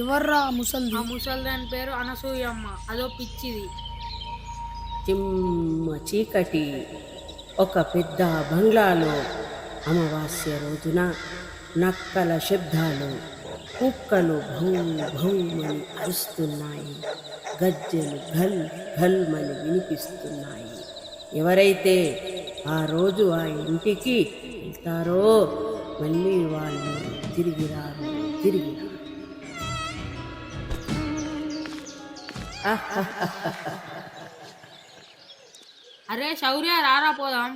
ఎవర్రా ముసల్ది? ఆ ముసల్దాని పేరు అనసూయమ్మ. అదో పిచ్చిది. చిమ్మ చీకటి ఒక పెద్ద బంగ్లాలో అమావాస్య రోజున నక్కల శబ్దాలు, కుక్కలు భౌ భౌమని అరుస్తున్నాయి, గజ్జెలు ఘల్ ఘల్మని వినిపిస్తున్నాయి. ఎవరైతే ఆ రోజు ఆ ఇంటికి వెళ్తారో మళ్ళీ వాళ్ళు తిరిగి రారు. అరే శౌర్య, రారా పోదాం.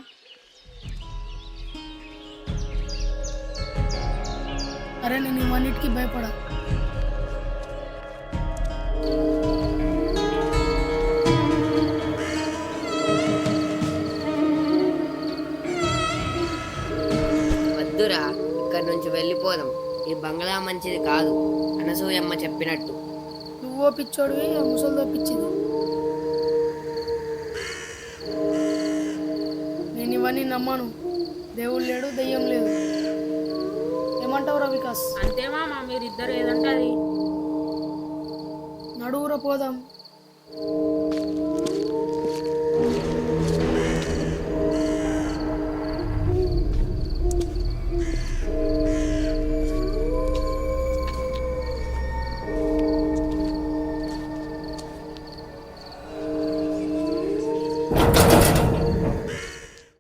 అరే నేను ఇవన్నిటికీ భయపడా. వద్దురా, ఇక్కడి నుంచి వెళ్ళిపోదాం. ఈ బంగ్లా మంచిది కాదు, అనసూయమ్మ చెప్పినట్టు. నువ్వో పిచ్చోడివి, ఆ ముసల్దో పిచ్చిది. నేను ఇవన్నీ నమ్మను. దేవుడు లేడు, దెయ్యం లేదు. ఏమంటావురా వికాస్? అంతే మామ, మీరిద్దరు ఏదంటే అది. నడువురా పోదాం.